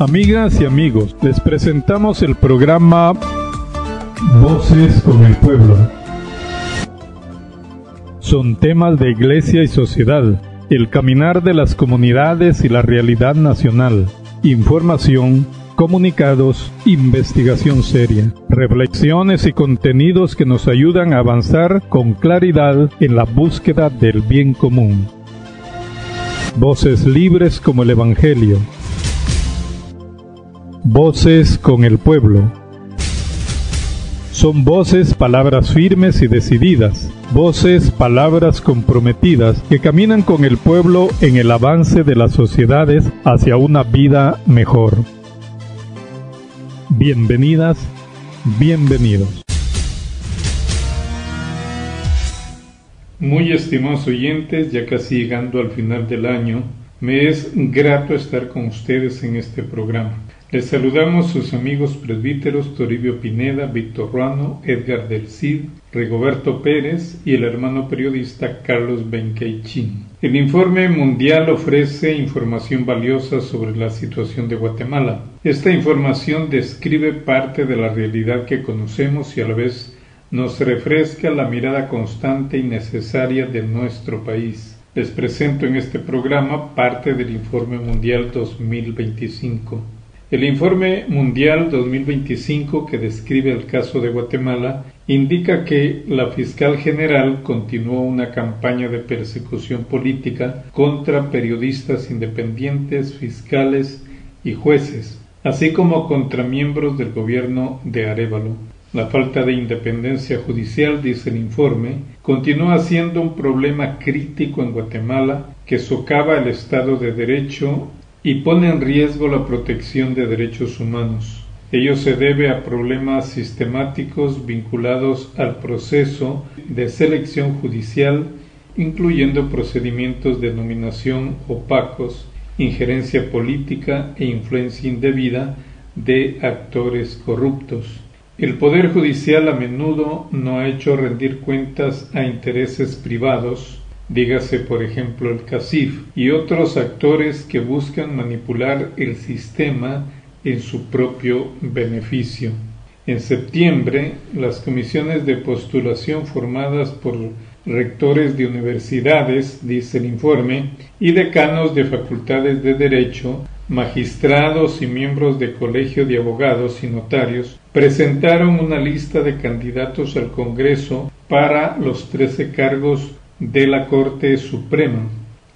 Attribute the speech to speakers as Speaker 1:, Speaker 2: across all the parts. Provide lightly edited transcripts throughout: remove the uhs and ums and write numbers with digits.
Speaker 1: Amigas y amigos, les presentamos el programa Voces con el Pueblo. Son temas de iglesia y sociedad, el caminar de las comunidades y la realidad nacional, información, comunicados, investigación seria, reflexiones y contenidos que nos ayudan a avanzar con claridad en la búsqueda del bien común. Voces libres como el Evangelio. Voces con el pueblo. Son voces, palabras firmes y decididas, voces, palabras comprometidas que caminan con el pueblo en el avance de las sociedades hacia una vida mejor. Bienvenidas, bienvenidos. Muy estimados oyentes, ya casi llegando al final del año, me es grato estar con ustedes en este programa. Les saludamos sus amigos presbíteros Toribio Pineda, Víctor Ruano, Edgar del Cid, Rigoberto Pérez y el hermano periodista Carlos Benqueichín. El informe mundial ofrece información valiosa sobre la situación de Guatemala. Esta información describe parte de la realidad que conocemos y a la vez nos refresca la mirada constante y necesaria de nuestro país. Les presento en este programa parte del Informe Mundial 2025. El Informe Mundial 2025, que describe el caso de Guatemala, indica que la fiscal general continuó una campaña de persecución política contra periodistas independientes, fiscales y jueces, así como contra miembros del gobierno de Arévalo. La falta de independencia judicial, dice el informe, continúa siendo un problema crítico en Guatemala que socava el Estado de Derecho y pone en riesgo la protección de derechos humanos. Ello se debe a problemas sistemáticos vinculados al proceso de selección judicial, incluyendo procedimientos de nominación opacos, injerencia política e influencia indebida de actores corruptos. El Poder Judicial a menudo no ha hecho rendir cuentas a intereses privados, dígase por ejemplo el CACIF, y otros actores que buscan manipular el sistema en su propio beneficio. En septiembre, las comisiones de postulación formadas por rectores de universidades, dice el informe, y decanos de facultades de Derecho, magistrados y miembros de colegio de abogados y notarios, presentaron una lista de candidatos al Congreso para los 13 cargos de la Corte Suprema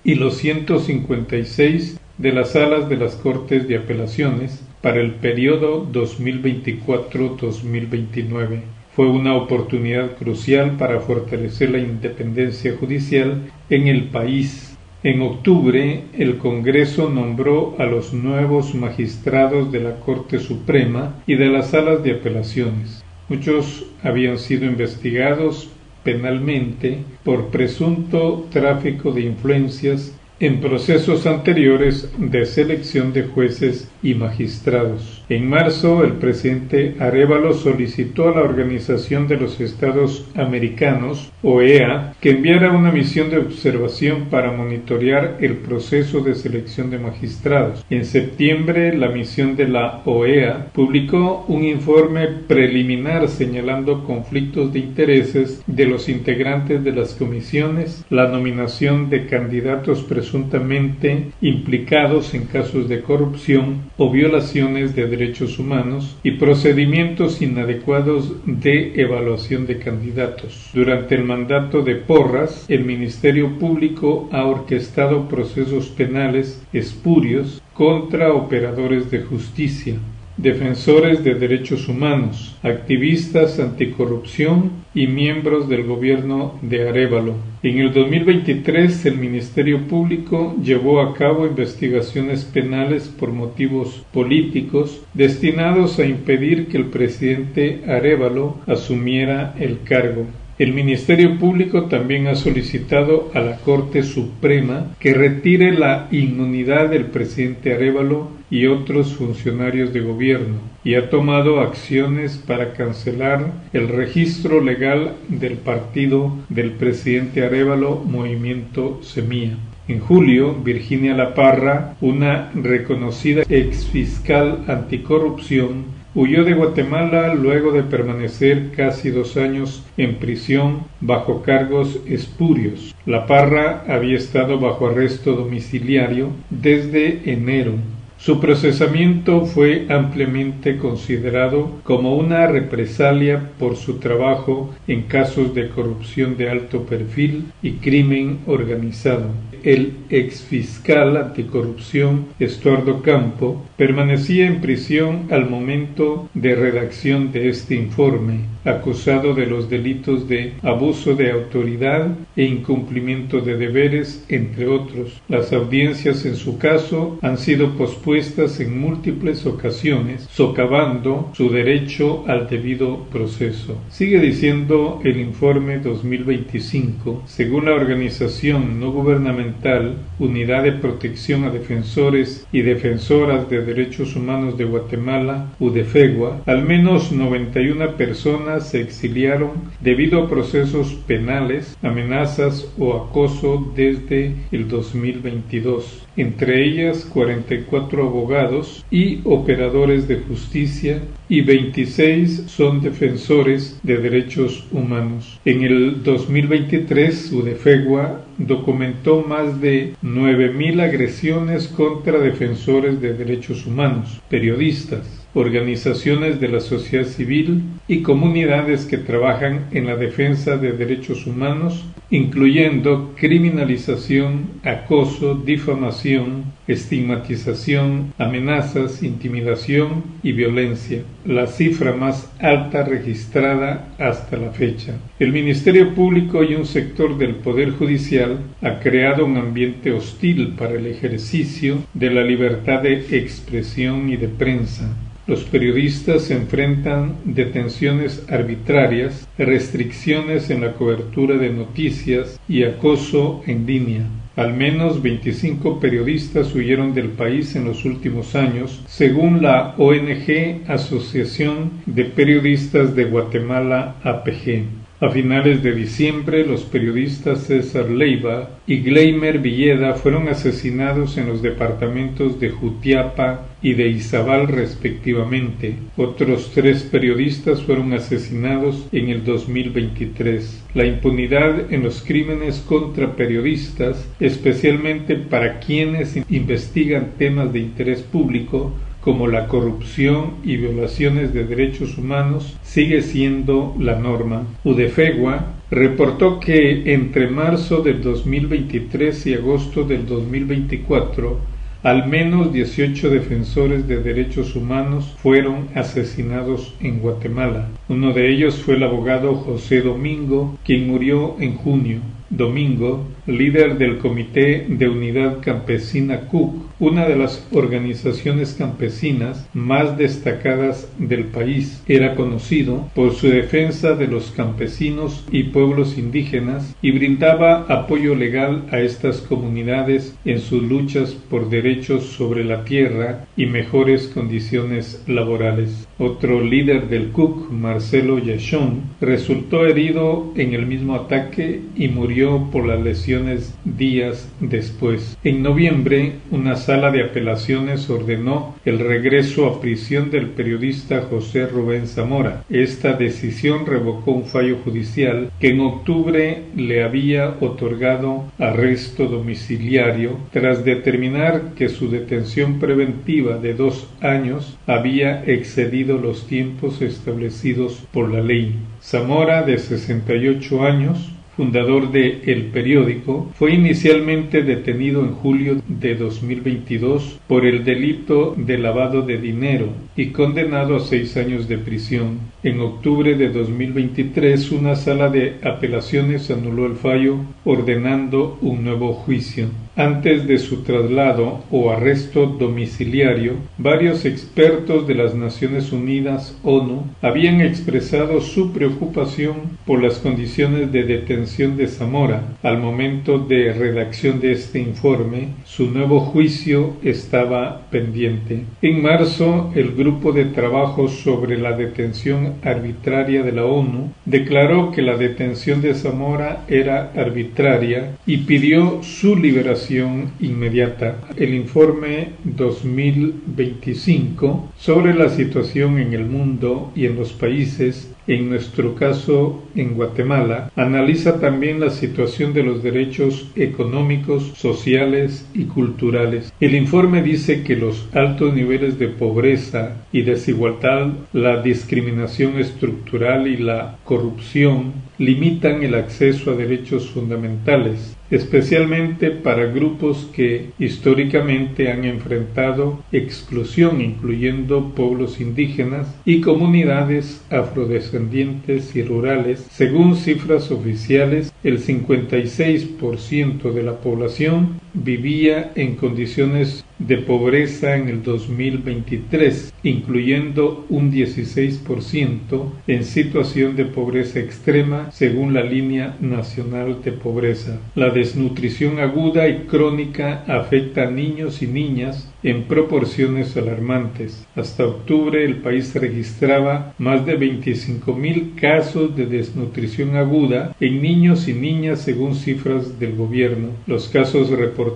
Speaker 1: y los 156 de las salas de las Cortes de Apelaciones para el periodo 2024-2029. Fue una oportunidad crucial para fortalecer la independencia judicial en el país. En octubre, el Congreso nombró a los nuevos magistrados de la Corte Suprema y de las salas de apelaciones. Muchos habían sido investigados penalmente por presunto tráfico de influencias en procesos anteriores de selección de jueces y magistrados. En marzo, el presidente Arévalo solicitó a la Organización de los Estados Americanos, OEA, que enviara una misión de observación para monitorear el proceso de selección de magistrados. En septiembre, la misión de la OEA publicó un informe preliminar señalando conflictos de intereses de los integrantes de las comisiones, la nominación de candidatos presuntamente implicados en casos de corrupción o violaciones de derechos humanos y procedimientos inadecuados de evaluación de candidatos. Durante el mandato de Porras, el Ministerio Público ha orquestado procesos penales espurios contra operadores de justicia, defensores de derechos humanos, activistas anticorrupción y miembros del gobierno de Arévalo. En el 2023, el Ministerio Público llevó a cabo investigaciones penales por motivos políticos destinados a impedir que el presidente Arévalo asumiera el cargo. El Ministerio Público también ha solicitado a la Corte Suprema que retire la inmunidad del presidente Arévalo y otros funcionarios de gobierno, y ha tomado acciones para cancelar el registro legal del partido del presidente Arévalo, Movimiento Semilla. En julio, Virginia La Parra, una reconocida exfiscal anticorrupción, huyó de Guatemala luego de permanecer casi 2 años en prisión bajo cargos espurios. La Parra había estado bajo arresto domiciliario desde enero. Su procesamiento fue ampliamente considerado como una represalia por su trabajo en casos de corrupción de alto perfil y crimen organizado. El exfiscal anticorrupción Estuardo Campo permanecía en prisión al momento de redacción de este informe, acusado de los delitos de abuso de autoridad e incumplimiento de deberes, entre otros. Las audiencias en su caso han sido pospuestas en múltiples ocasiones, socavando su derecho al debido proceso. Sigue diciendo el informe 2025, según la organización no gubernamental Unidad de Protección a Defensores y Defensoras de Derechos Humanos de Guatemala, UDEFEGUA, al menos 91 personas se exiliaron debido a procesos penales, amenazas o acoso desde el 2022. Entre ellas 44 abogados y operadores de justicia y 26 son defensores de derechos humanos. En el 2023, UDEFEGUA documentó más de 9.000 agresiones contra defensores de derechos humanos, periodistas, organizaciones de la sociedad civil y comunidades que trabajan en la defensa de derechos humanos, incluyendo criminalización, acoso, difamación, estigmatización, amenazas, intimidación y violencia, la cifra más alta registrada hasta la fecha. El Ministerio Público y un sector del Poder Judicial ha creado un ambiente hostil para el ejercicio de la libertad de expresión y de prensa. Los periodistas enfrentan detenciones arbitrarias, restricciones en la cobertura de noticias y acoso en línea. Al menos 25 periodistas huyeron del país en los últimos años, según la ONG Asociación de Periodistas de Guatemala, APG. A finales de diciembre, los periodistas César Leiva y Gleimer Villeda fueron asesinados en los departamentos de Jutiapa y de Izabal respectivamente. Otros 3 periodistas fueron asesinados en el 2023. La impunidad en los crímenes contra periodistas, especialmente para quienes investigan temas de interés público, como la corrupción y violaciones de derechos humanos, sigue siendo la norma. UDEFEGUA reportó que entre marzo del 2023 y agosto del 2024, al menos 18 defensores de derechos humanos fueron asesinados en Guatemala. Uno de ellos fue el abogado José Domingo, quien murió en junio. Domingo, líder del Comité de Unidad Campesina CUC, una de las organizaciones campesinas más destacadas del país, era conocido por su defensa de los campesinos y pueblos indígenas y brindaba apoyo legal a estas comunidades en sus luchas por derechos sobre la tierra y mejores condiciones laborales. Otro líder del CUC, Marcelo Yachón, resultó herido en el mismo ataque y murió por las lesiones días después. En noviembre, una sala de apelaciones ordenó el regreso a prisión del periodista José Rubén Zamora. Esta decisión revocó un fallo judicial que en octubre le había otorgado arresto domiciliario tras determinar que su detención preventiva de 2 años había excedido los tiempos establecidos por la ley. Zamora, de 68 años, fundador de El Periódico, fue inicialmente detenido en julio de 2022 por el delito de lavado de dinero y condenado a 6 años de prisión. En octubre de 2023, una sala de apelaciones anuló el fallo ordenando un nuevo juicio. Antes de su traslado o arresto domiciliario, varios expertos de las Naciones Unidas, ONU, habían expresado su preocupación por las condiciones de detención de Zamora. Al momento de redacción de este informe, su nuevo juicio estaba pendiente. En marzo, el Grupo de Trabajo sobre la Detención Arbitraria de la ONU declaró que la detención de Zamora era arbitraria y pidió su liberación aplicación inmediata. El informe 2025 sobre la situación en el mundo y en los países, en nuestro caso en Guatemala, analiza también la situación de los derechos económicos, sociales y culturales. El informe dice que los altos niveles de pobreza y desigualdad, la discriminación estructural y la corrupción limitan el acceso a derechos fundamentales, especialmente para grupos que históricamente han enfrentado exclusión, incluyendo pueblos indígenas y comunidades afrodescendientes y rurales. Según cifras oficiales, el 56% de la población vivía en condiciones de pobreza en el 2023, incluyendo un 16% en situación de pobreza extrema, según la Línea Nacional de Pobreza. La desnutrición aguda y crónica afecta a niños y niñas en proporciones alarmantes. Hasta octubre, el país registraba más de 25,000 casos de desnutrición aguda en niños y niñas, según cifras del gobierno. Los casos reportados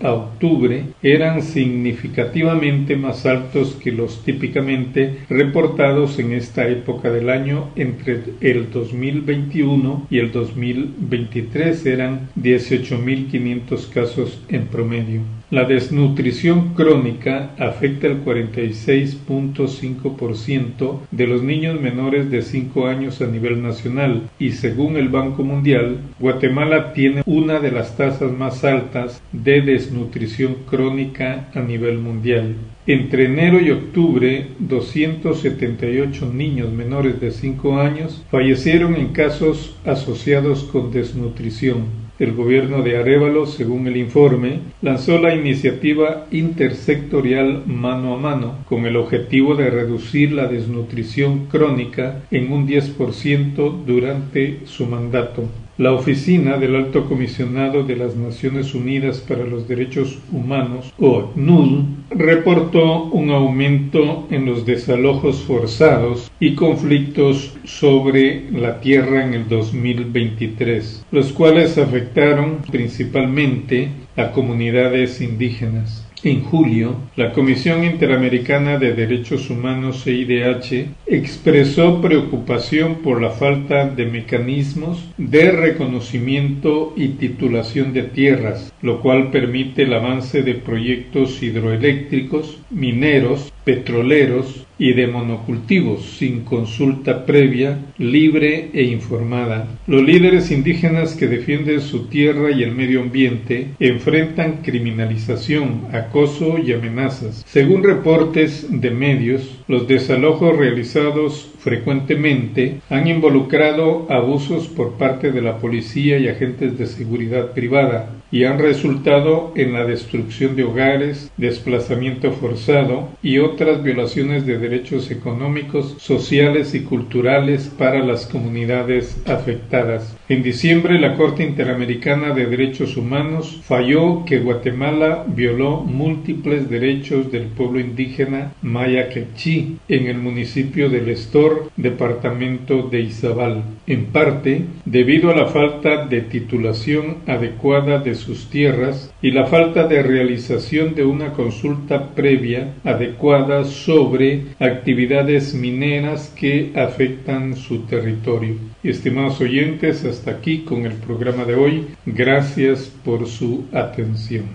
Speaker 1: a octubre eran significativamente más altos que los típicamente reportados en esta época del año. Entre el 2021 y el 2023 eran 18,500 casos en promedio. La desnutrición crónica afecta el 46.5% de los niños menores de 5 años a nivel nacional y, según el Banco Mundial, Guatemala tiene una de las tasas más altas de desnutrición crónica a nivel mundial. Entre enero y octubre, 278 niños menores de 5 años fallecieron en casos asociados con desnutrición. El gobierno de Arévalo, según el informe, lanzó la iniciativa intersectorial Mano a Mano con el objetivo de reducir la desnutrición crónica en un 10% durante su mandato. La Oficina del Alto Comisionado de las Naciones Unidas para los Derechos Humanos, o ACNUD, reportó un aumento en los desalojos forzados y conflictos sobre la tierra en el 2023, los cuales afectaron principalmente a comunidades indígenas. En julio, la Comisión Interamericana de Derechos Humanos, CIDH, expresó preocupación por la falta de mecanismos de reconocimiento y titulación de tierras, lo cual permite el avance de proyectos hidroeléctricos, mineros, petroleros y de monocultivos sin consulta previa, libre e informada. Los líderes indígenas que defienden su tierra y el medio ambiente enfrentan criminalización, acoso y amenazas. Según reportes de medios, los desalojos realizados frecuentemente han involucrado abusos por parte de la policía y agentes de seguridad privada y han resultado en la destrucción de hogares, desplazamiento forzado y otras violaciones de derechos económicos, sociales y culturales para las comunidades afectadas. En diciembre, la Corte Interamericana de Derechos Humanos falló que Guatemala violó múltiples derechos del pueblo indígena Maya Quechí en el municipio de Lestor, departamento de Izabal, en parte debido a la falta de titulación adecuada de sus tierras y la falta de realización de una consulta previa adecuada sobre actividades mineras que afectan su territorio. Estimados oyentes, hasta aquí con el programa de hoy. Gracias por su atención.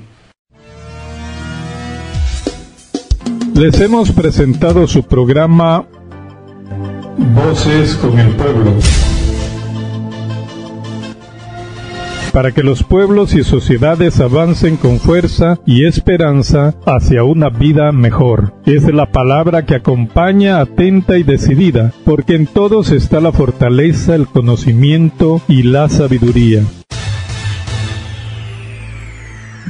Speaker 1: Les hemos presentado su programa Voces con el Pueblo, para que los pueblos y sociedades avancen con fuerza y esperanza hacia una vida mejor. Es la palabra que acompaña atenta y decidida, porque en todos está la fortaleza, el conocimiento y la sabiduría.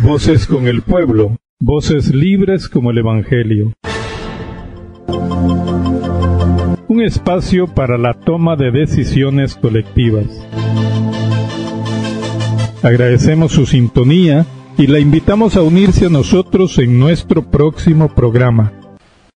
Speaker 1: Voces con el Pueblo, voces libres como el Evangelio. Un espacio para la toma de decisiones colectivas. Agradecemos su sintonía y la invitamos a unirse a nosotros en nuestro próximo programa.